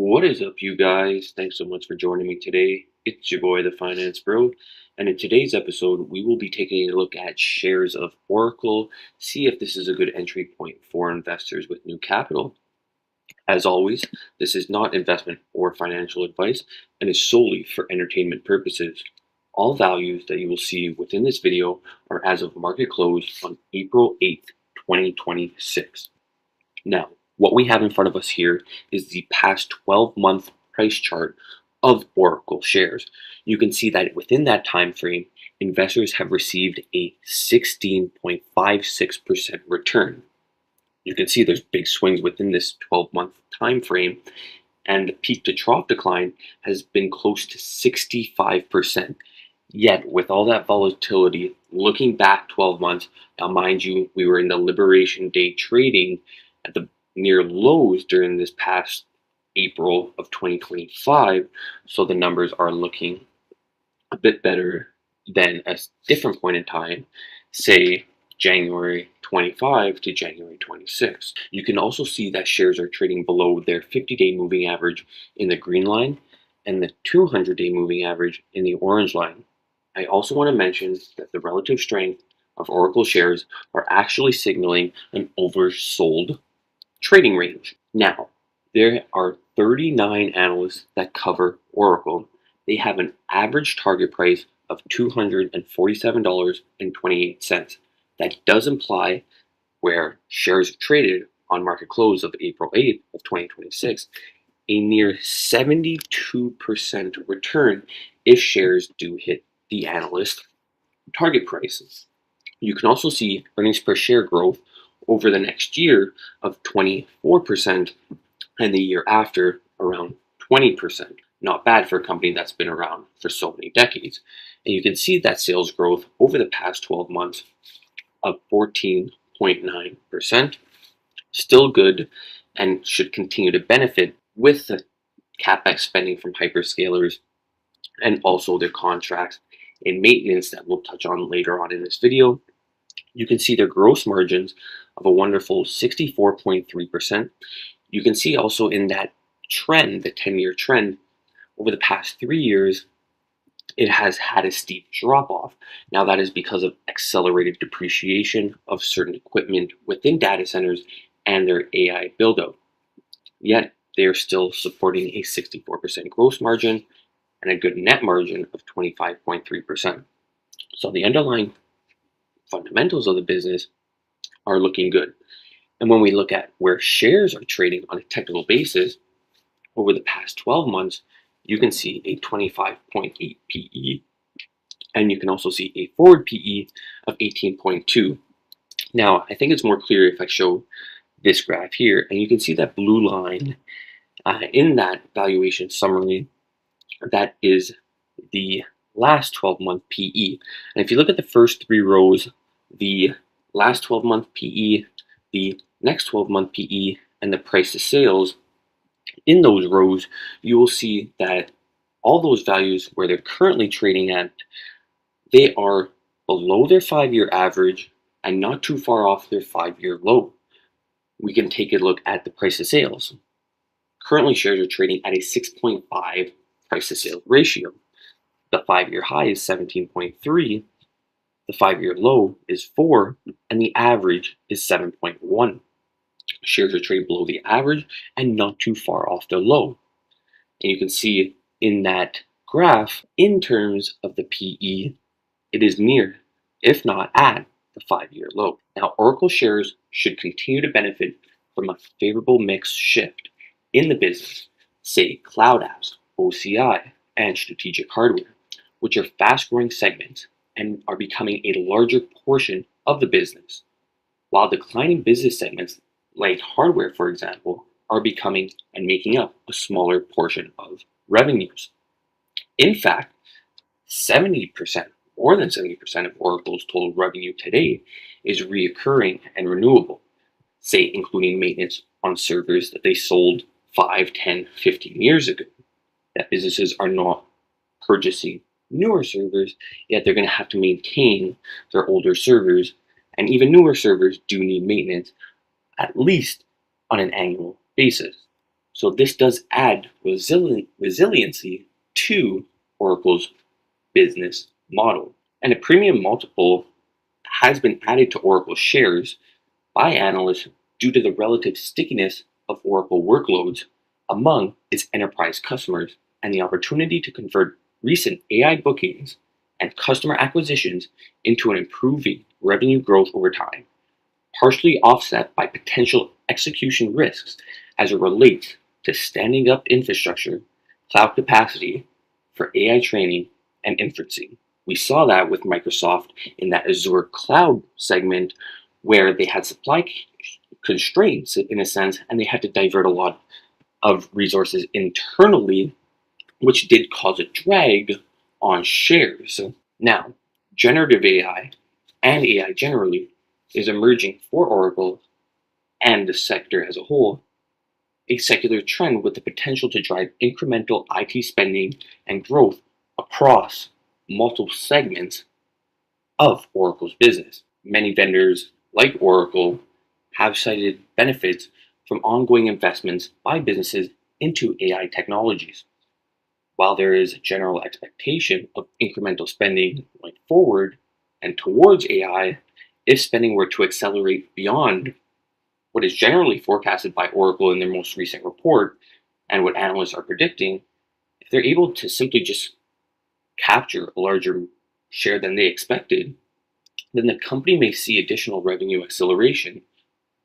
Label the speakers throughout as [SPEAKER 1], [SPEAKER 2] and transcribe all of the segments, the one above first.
[SPEAKER 1] What is up, you guys? Thanks so much for joining me today. It's your boy, the Finance Bro, and in today's episode, we will be taking a look at shares of Oracle, see if this is a good entry point for investors with new capital. As always, this is not investment or financial advice and is solely for entertainment purposes. All values that you will see within this video are as of market close on April 8th, 2026. Now, what we have in front of us here is the past 12-month price chart of Oracle shares. You can see that within that time frame, investors have received a 16.56% return. You can see there's big swings within this 12-month time frame, and the peak to trough decline has been close to 65%. Yet, with all that volatility, looking back 12 months, now mind you, we were in the Liberation Day trading at the near lows during this past April of 2025, so the numbers are looking a bit better than a different point in time, say January 25 to January 26. You can also see that shares are trading below their 50-day moving average in the green line and the 200-day moving average in the orange line. I also want to mention that the relative strength of Oracle shares are actually signaling an oversold trading range. Now, there are 39 analysts that cover Oracle. They have an average target price of $247.28. That does imply, where shares traded on market close of April 8th of 2026, a near 72% return if shares do hit the analyst target prices. You can also see earnings per share growth over the next year of 24% and the year after around 20%. Not bad for a company that's been around for so many decades. And you can see that sales growth over the past 12 months of 14.9%. Still good and should continue to benefit with the CapEx spending from hyperscalers and also their contracts in maintenance that we'll touch on later on in this video. You can see their gross margins of a wonderful 64.3%. You can see also in that trend, the 10-year trend, over the past 3 years, it has had a steep drop off. Now that is because of accelerated depreciation of certain equipment within data centers and their AI build-out. Yet they are still supporting a 64% gross margin and a good net margin of 25.3%. So the underlying fundamentals of the business are looking good. And when we look at where shares are trading on a technical basis over the past 12 months, you can see a 25.8 PE, and you can also see a forward PE of 18.2. Now, I think it's more clear if I show this graph here, and you can see that blue line in that valuation summary. That is the last 12-month PE. And if you look at the first three rows, the last 12-month PE, the next 12-month PE, and the price to sales, in those rows, you will see that all those values where they're currently trading at, they are below their 5-year average and not too far off their 5-year low. We can take a look at the price to sales. Currently, shares are trading at a 6.5 price to sales ratio. The 5-year high is 17.3, the 5-year low is 4, and the average is 7.1. Shares are trading below the average and not too far off their low. And you can see in that graph, in terms of the PE, it is near, if not at, the 5-year low. Now, Oracle shares should continue to benefit from a favorable mix shift in the business, say cloud apps, OCI, and strategic hardware, which are fast-growing segments and are becoming a larger portion of the business, while declining business segments like hardware, for example, are becoming and making up a smaller portion of revenues. In fact, 70%, more than 70% of Oracle's total revenue today is reoccurring and renewable, say including maintenance on servers that they sold 5, 10, 15 years ago. That businesses are not purchasing newer servers, yet they're going to have to maintain their older servers, and even newer servers do need maintenance, at least on an annual basis. So this does add resiliency to Oracle's business model. And a premium multiple has been added to Oracle shares by analysts due to the relative stickiness of Oracle workloads among its enterprise customers and the opportunity to convert recent AI bookings and customer acquisitions into an improving revenue growth over time, partially offset by potential execution risks as it relates to standing up infrastructure, cloud capacity for AI training and inferencing. We saw that with Microsoft in that Azure cloud segment where they had supply constraints in a sense, and they had to divert a lot of resources internally, which did cause a drag on shares. Now, generative AI and AI generally is emerging for Oracle and the sector as a whole, a secular trend with the potential to drive incremental IT spending and growth across multiple segments of Oracle's business. Many vendors, like Oracle, have cited benefits from ongoing investments by businesses into AI technologies. While there is a general expectation of incremental spending going forward and towards AI, if spending were to accelerate beyond what is generally forecasted by Oracle in their most recent report and what analysts are predicting, if they're able to simply just capture a larger share than they expected, then the company may see additional revenue acceleration,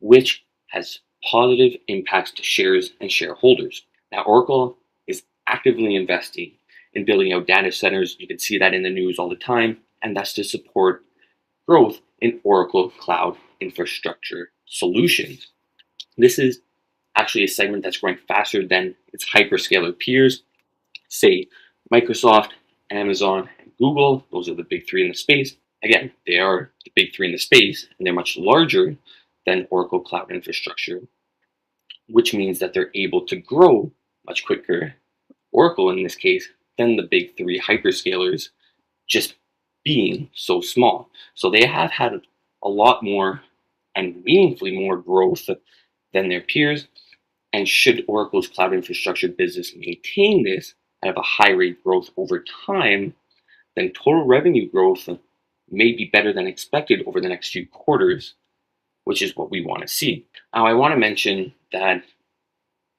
[SPEAKER 1] which has positive impacts to shares and shareholders. Now, Oracle is actively investing in building out data centers. You can see that in the news all the time, and that's to support growth in Oracle Cloud Infrastructure Solutions. This is actually a segment that's growing faster than its hyperscaler peers, say Microsoft, Amazon, and Google. Those are the big three in the space. Again, they are the big three in the space, and they're much larger than Oracle Cloud Infrastructure, which means that they're able to grow much quicker, Oracle in this case, than the big three hyperscalers, just being so small. So they have had a lot more and meaningfully more growth than their peers. And should Oracle's cloud infrastructure business maintain this and have a high rate growth over time, then total revenue growth may be better than expected over the next few quarters, which is what we want to see. Now, I want to mention that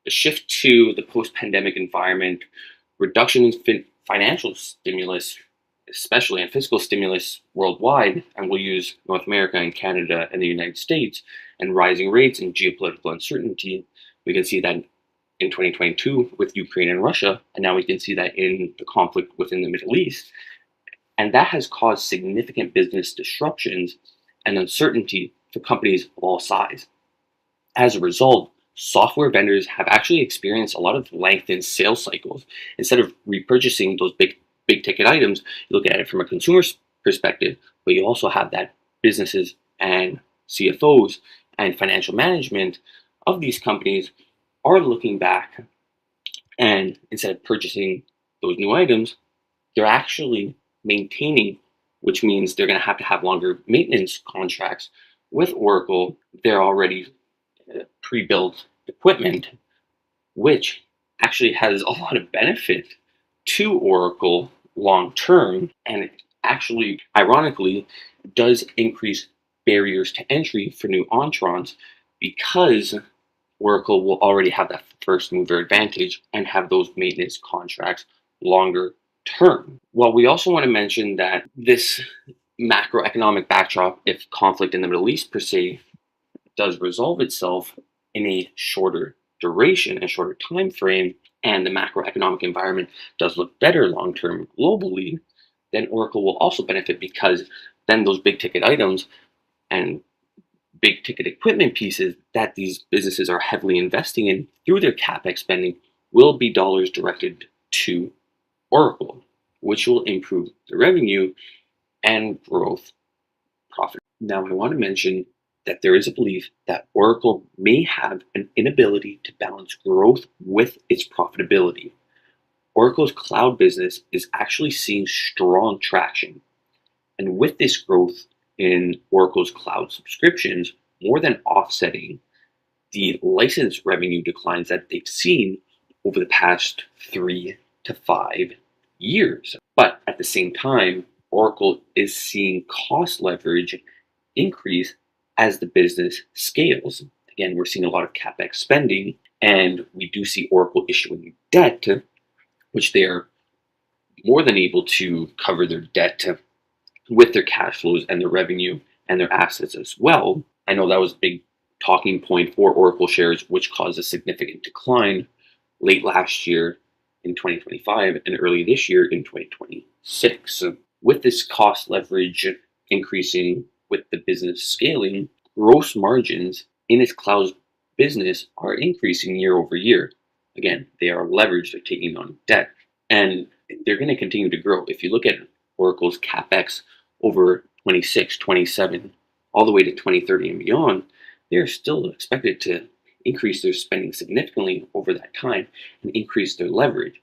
[SPEAKER 1] the shift to the post-pandemic environment, reduction in financial stimulus, especially in fiscal stimulus worldwide, and we'll use North America and Canada and the United States, and rising rates and geopolitical uncertainty. We can see that in 2022 with Ukraine and Russia, and now we can see that in the conflict within the Middle East. And that has caused significant business disruptions and uncertainty for companies of all sizes. As a result, software vendors have actually experienced a lot of lengthened sales cycles. Instead of repurchasing those big ticket items, you look at it from a consumer's perspective, but you also have that businesses and CFOs and financial management of these companies are looking back, and instead of purchasing those new items, they're actually maintaining, which means they're going to have longer maintenance contracts with Oracle. They're already pre-built equipment, which actually has a lot of benefit to Oracle long term, and it actually, ironically, does increase barriers to entry for new entrants because Oracle will already have that first mover advantage and have those maintenance contracts longer term. Well, we also want to mention that this macroeconomic backdrop, if conflict in the Middle East per se does resolve itself in a shorter duration and shorter time frame, and the macroeconomic environment does look better long term globally, then Oracle will also benefit because then those big ticket items and big ticket equipment pieces that these businesses are heavily investing in through their capex spending will be dollars directed to Oracle, which will improve the revenue and growth profit. Now, I want to mention that there is a belief that Oracle may have an inability to balance growth with its profitability. Oracle's cloud business is actually seeing strong traction. And with this growth in Oracle's cloud subscriptions, more than offsetting the license revenue declines that they've seen over the past 3 to 5 years. But at the same time, Oracle is seeing cost leverage increase as the business scales. Again, we're seeing a lot of capex spending, and we do see Oracle issuing debt, which they are more than able to cover their debt with their cash flows and their revenue and their assets as well. I know that was a big talking point for Oracle shares, which caused a significant decline late last year in 2025 and early this year in 2026. So with this cost leverage increasing with the business scaling, gross margins in its cloud business are increasing year over year. Again, they are leveraged, they're taking on debt, and they're going to continue to grow. If you look at Oracle's capex over 26, 27, all the way to 2030 and beyond, they're still expected to increase their spending significantly over that time and increase their leverage,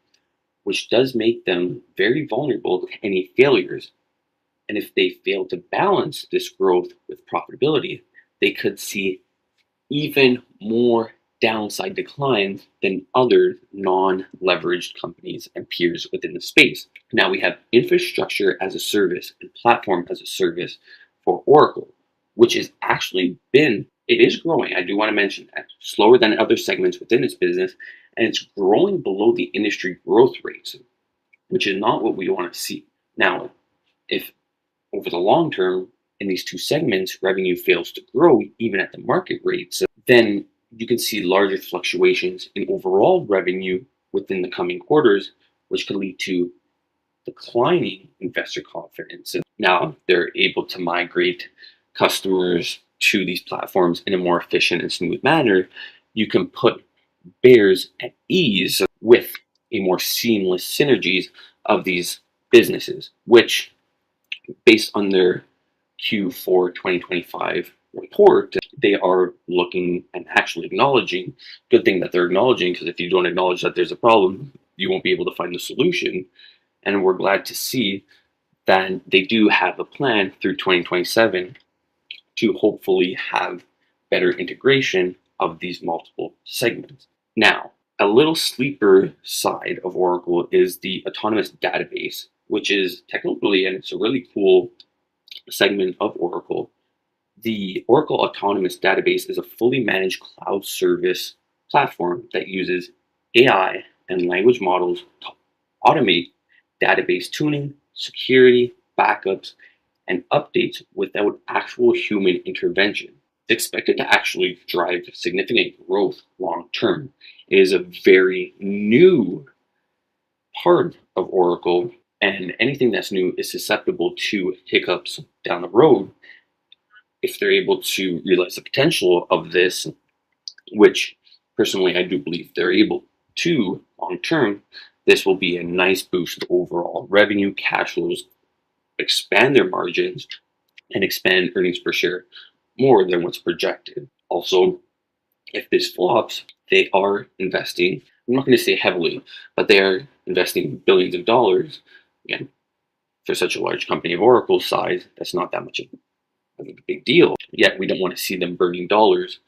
[SPEAKER 1] which does make them very vulnerable to any failures. And if they fail to balance this growth with profitability, they could see even more downside declines than other non-leveraged companies and peers within the space. Now we have infrastructure as a service and platform as a service for Oracle, which has actually been, it is growing. I do want to mention that, slower than other segments within its business, and it's growing below the industry growth rates, which is not what we want to see. Now, if over the long term in these two segments revenue fails to grow even at the market rates, then you can see larger fluctuations in overall revenue within the coming quarters, which could lead to declining investor confidence. Now they're able to migrate customers to these platforms in a more efficient and smooth manner. You can put bears at ease with a more seamless synergies of these businesses, which, based on their Q4 2025 report, they are looking and actually acknowledging. Good thing that they're acknowledging, because if you don't acknowledge that there's a problem, you won't be able to find the solution. And we're glad to see that they do have a plan through 2027 to hopefully have better integration of these multiple segments. Now, a little sleeper side of Oracle is the autonomous database, which is technically, and it's a really cool segment of Oracle. The Oracle Autonomous Database is a fully managed cloud service platform that uses AI and language models to automate database tuning, security, backups, and updates without actual human intervention. It's expected to actually drive significant growth long term. It is a very new part of Oracle, and anything that's new is susceptible to hiccups down the road. If they're able to realize the potential of this, which personally I do believe they're able to long term, this will be a nice boost to overall revenue, cash flows, expand their margins, and expand earnings per share more than what's projected. Also, if this flops, they are investing, I'm not going to say heavily, but they are investing billions of dollars. Again, for such a large company of Oracle's size, that's not that much of a big deal. Yet we don't want to see them burning dollars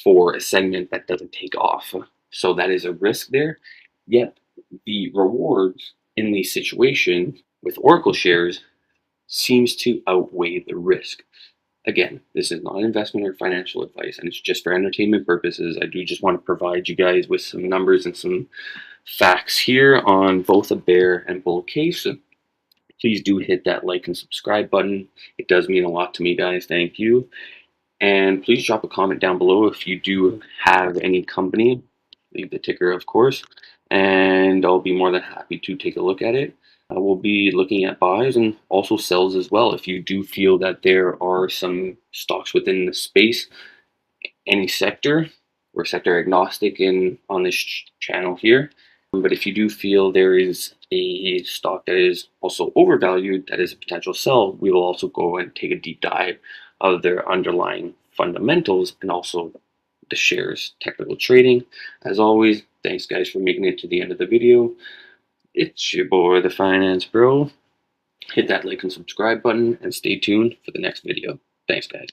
[SPEAKER 1] for a segment that doesn't take off. So that is a risk there. Yet the rewards in these situations with Oracle shares seems to outweigh the risk. Again, this is not investment or financial advice, and it's just for entertainment purposes. I do just want to provide you guys with some numbers and some facts here on both a bear and bull case. Please do hit that like and subscribe button. It does mean a lot to me, guys. Thank you. And please drop a comment down below if you do have any company. Leave the ticker, of course, and I'll be more than happy to take a look at it. I will be looking at buys and also sells as well. If you do feel that there are some stocks within the space, any sector, we're sector agnostic on this channel here. But if you do feel there is a stock that is also overvalued, that is a potential sell, we will also go and take a deep dive of their underlying fundamentals and also the shares technical trading. As always, thanks guys for making it to the end of the video. It's your boy, the Finance Bro. Hit that like and subscribe button and stay tuned for the next video. Thanks, guys.